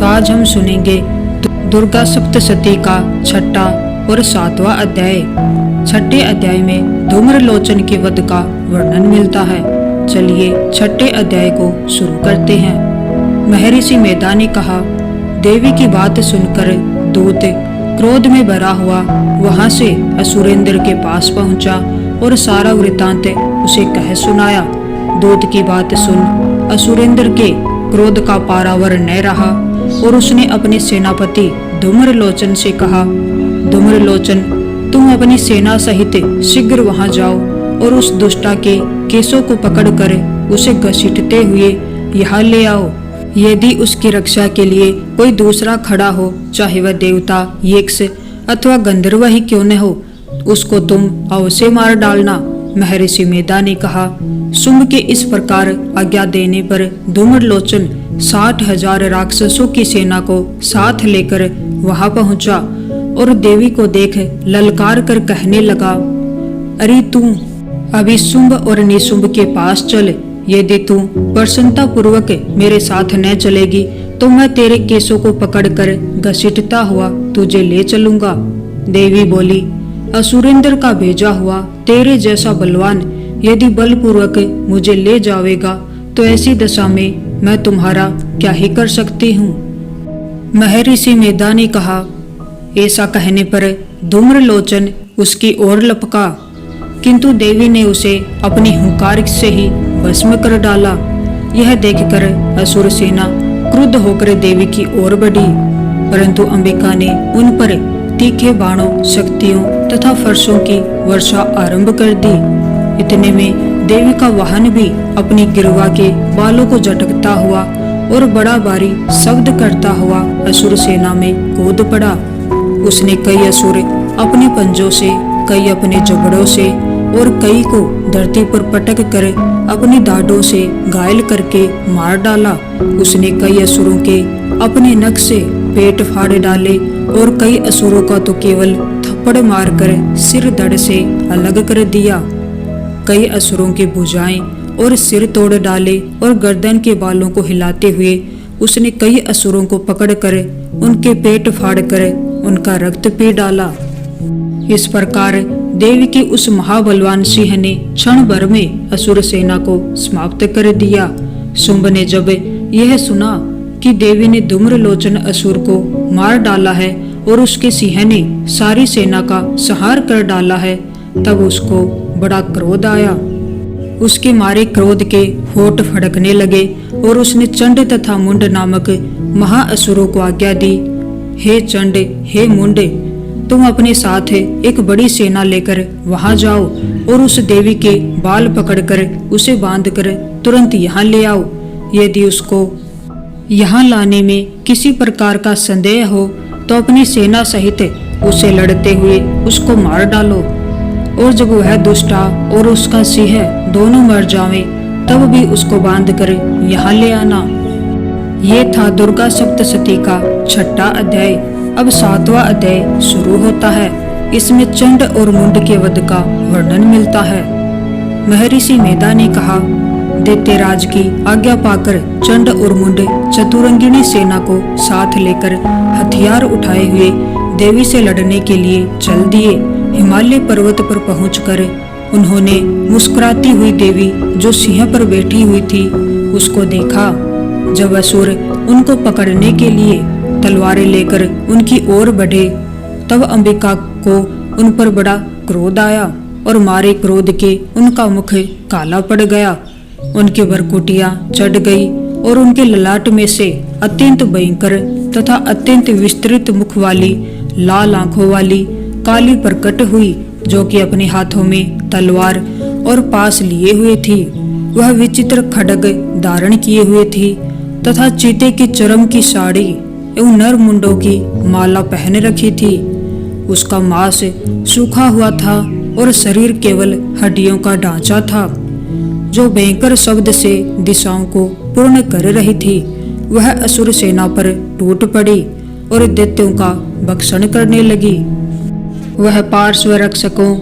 तो आज हम सुनेंगे दुर्गा सप्तशती का छठा और 7वां अध्याय। छठे अध्याय में धूम्रलोचन के वध का वर्णन मिलता है। चलिए छठे अध्याय को शुरू करते हैं। महर्षि मेधा ने कहा, देवी की बात सुनकर दूत क्रोध में भरा हुआ वहां से असुरेंद्र के पास पहुंचा और सारा वृत्तांत उसे कह सुनाया। दूत की बात सुन असुरेंद्र के क्रोध का पारावर न रहा और उसने अपने सेनापति धूम्रलोचन से कहा, धूम्रलोचन, तुम अपनी सेना सहित शीघ्र वहां जाओ और उस दुष्टा के केसों को पकड़कर उसे घसीटते हुए यहाँ ले आओ। यदि उसकी रक्षा के लिए कोई दूसरा खड़ा हो, चाहे वह देवता, यक्ष अथवा गंधर्व ही क्यों न हो, उसको तुम अवश्य मार डालना। महर्षि मेधा ने कहा। शुंभ के इस प्रकार आज्ञा देने पर धूम्रलोचन 60,000 राक्षसों की सेना को साथ लेकर वहां पहुंचा और देवी को देख ललकार कर कहने लगा, अरे तू अभी शुंभ और निशुंभ के पास चल। यदि तू प्रसन्नता पूर्वक मेरे साथ न चलेगी तो मैं तेरे केसों को पकड़कर घसीटता हुआ तुझे ले चलूंगा। देवी बोली, असुरेंद्र का भेजा हुआ तेरे जैसा बलवान यदि बलपूर्वक मुझे ले जावेगा तो ऐसी दशा में मैं तुम्हारा क्या ही कर सकती हूँ। महर्षि मेधा ने कहा। ऐसा कहने पर धूम्रलोचन उसकी ओर लपका, किंतु देवी ने उसे अपनी हुंकार से ही भस्म कर डाला। यह देखकर असुर सेना क्रुद्ध होकर देवी की ओर बढ़ी, परंतु अंबिका ने उन पर तीखे बाणों, शक्तियों तथा फरसों की वर्षा आरंभ कर दी। इतने में देवी का वाहन भी अपनी गिरवा के बालों को झटकता हुआ और बड़ा भारी शब्द करता हुआ असुर सेना में कूद पड़ा। उसने कई असुर अपने पंजों से, कई अपने जबड़ों से और कई को धरती पर पटक कर अपनी दाढ़ों से घायल करके मार डाला। उसने कई असुरों के अपने नख से पेट फाड़ डाले और कई असुरों का तो केवल थप्पड़ मारकर सिर धड़ से अलग कर दिया। कई असुरों की भुजाएं और सिर तोड़ डाले और गर्दन के बालों को हिलाते हुए उसने कई असुरों को पकड़कर उनके पेट फाड़कर उनका रक्त पी डाला। इस प्रकार देवी की उस महाबलवान सिंह ने क्षण भर में असुर सेना को समाप्त कर दिया। शुंभ ने जब यह सुना कि देवी ने धूम्रलोचन असुर को मार डाला है और उसके सिंह ने सारी सेना का संहार कर डाला है, तब उसको बड़ा क्रोध आया। उसके मारे क्रोध के होठ फड़कने लगे और उसने चंड तथा मुंड नामक महाअसुरों को आज्ञा दी, हे चंड, हे मुंड, तुम अपने साथ एक बड़ी सेना लेकर वहां जाओ और उस देवी के बाल पकड़कर उसे बांधकर तुरंत यहाँ ले आओ। यदि उसको यहाँ लाने में किसी प्रकार का संदेह हो तो अपनी सेना सहित उसे लड़ते हुए उसको मार डालो, और जब वह दुष्टा और उसका सिंह दोनों मर जावे तब भी उसको बांधकर यहाँ ले आना। ये था दुर्गा सप्तशती का छठा अध्याय। अब 7वां अध्याय शुरू होता है। इसमें चंड और मुंड के वध का वर्णन मिलता है। महर्षि मेधा ने कहा, दैत्यराज की आज्ञा पाकर चंड और मुंड चतुरंगिणी सेना को साथ लेकर हथियार उठाए हुए देवी से लड़ने के लिए चल दिए। हिमालय पर्वत पर पहुंचकर उन्होंने मुस्कुराती हुई देवी जो सिंह पर बैठी हुई थी उसको देखा। जब असुर उनको पकड़ने के लिए तलवारें लेकर उनकी ओर बढ़े तब अंबिका को उन पर बड़ा क्रोध आया और मारे क्रोध के उनका मुख काला पड़ गया। उनकी भरकुटियां चढ़ गई और उनके ललाट में से अत्यंत भयंकर तथा अत्यंत विस्तृत मुख वाली लाल आंखों वाली काली प्रकट हुई, जो कि अपने हाथों में तलवार और पास लिए हुए थी। वह विचित्र खड्ग धारण किए हुए थी तथा चीते की चरम की साड़ी एवं नर मुंडों की माला पहन रखी थी। उसका मांस सूखा हुआ था और शरीर केवल हड्डियों का ढांचा था, जो भयंकर शब्द से दिशाओं को पूर्ण कर रही थी। वह असुर सेना पर टूट पड़ी और दैत्यों का भक्षण करने लगी। वह पार्श्व रक्षकों,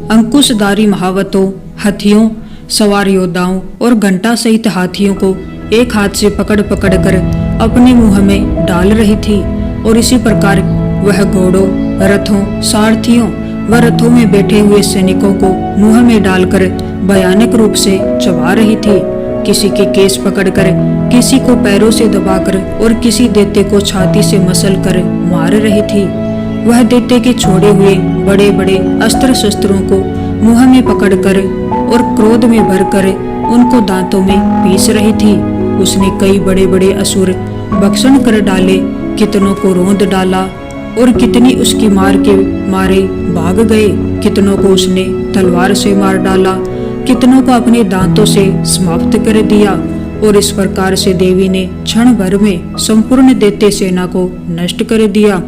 अंकुशधारी महावतों, हाथियों, सवार योद्धाओं और घंटा सहित हाथियों को एक हाथ से पकड़ पकड़ कर अपने मुंह में डाल रही थी और इसी प्रकार वह घोड़ों, रथों, सारथियों व रथों में बैठे हुए सैनिकों को मुंह में डालकर भयानक रूप से चबा रही थी। किसी के केस पकड़कर, किसी को पैरों से दबाकर और किसी दैत्य को छाती से मसल कर मार रही थी। वह दैत्य के छोड़े हुए बड़े बड़े अस्त्र शस्त्रों को मुंह में पकड़कर और क्रोध में भरकर उनको दांतों में पीस रही थी। उसने कई बड़े बड़े असुर भक्षण कर डाले, कितनों को रौंद डाला और कितनी उसकी मार के मारे भाग गए। कितनों को उसने तलवार से मार डाला, कितनों को अपने दांतों से समाप्त कर दिया। और इस प्रकार से देवी ने क्षण भर में संपूर्ण दैत्य सेना को नष्ट कर दिया।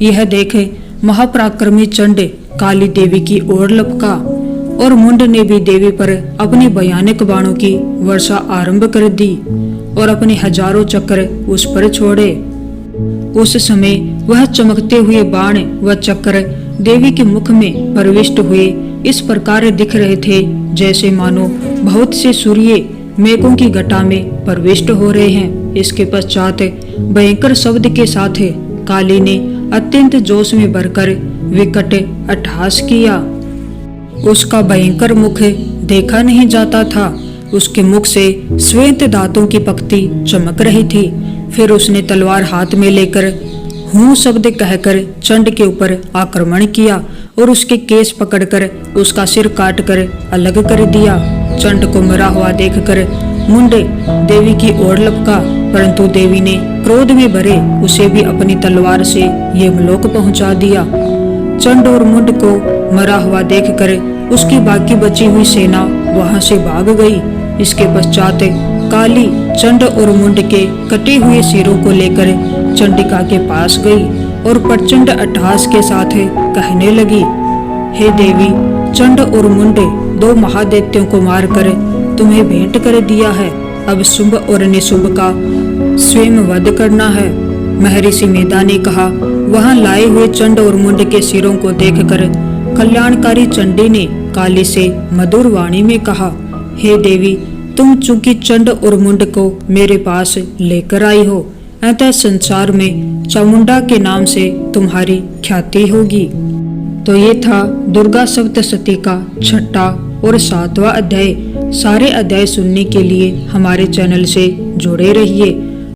यह देखे महापराक्रमी चंड काली देवी की ओर लपका और मुंड ने भी देवी पर अपने भयानक बाणों की वर्षा आरंभ कर दी और अपने हजारों चक्र उस पर छोड़े। उस समय वह चमकते हुए बाण व चक्र देवी के मुख में प्रविष्ट हुए इस प्रकार दिख रहे थे जैसे मानो बहुत से सूर्य मेघों की घटा में प्रविष्ट हो रहे हैं। इसके पश्चात भयंकर शब्द के साथ काली ने अत्यंत जोश में भरकर विकट अट्टहास किया। उसका भयंकर मुख देखा नहीं जाता था। उसके मुख से श्वेत दांतों की पक्ति चमक रही थी। फिर उसने तलवार हाथ में लेकर हूं शब्द कहकर चंड के ऊपर आक्रमण किया और उसके केस पकड़कर उसका सिर काटकर अलग कर दिया। चंड को मरा हुआ देखकर मुंड देवी की ओर लपका, परंतु देवी ने क्रोध में भरे उसे भी अपनी तलवार से यमलोक पहुंचा दिया। चंड और मुंड को मरा हुआ देखकर उसकी बाकी बची हुई सेना वहां से भाग गई। इसके पश्चात काली चंड और मुंड के कटे हुए सिरों को लेकर चंडिका के पास गई और प्रचंड अट्टहास के साथ कहने लगी, हे देवी, चंड और मुंड दो महादैत्यों को मारकर तुम्हें भेंट कर दिया है। अब शुभ और निशुभ का स्वयं वध करना है। महर्षि मेधा ने कहा। वहां लाए हुए चंड और मुंड के सिरों को देखकर कल्याणकारी चंडी ने काली से मधुर वाणी में कहा, हे देवी, तुम चूंकि चंड और मुंड को मेरे पास लेकर आई हो, अतः संसार में चामुंडा के नाम से तुम्हारी ख्याति होगी। तो ये था दुर्गा सप्तशती का 6ठा और 7वां अध्याय। सारे अध्याय सुनने के लिए हमारे चैनल से जुड़े रहिए।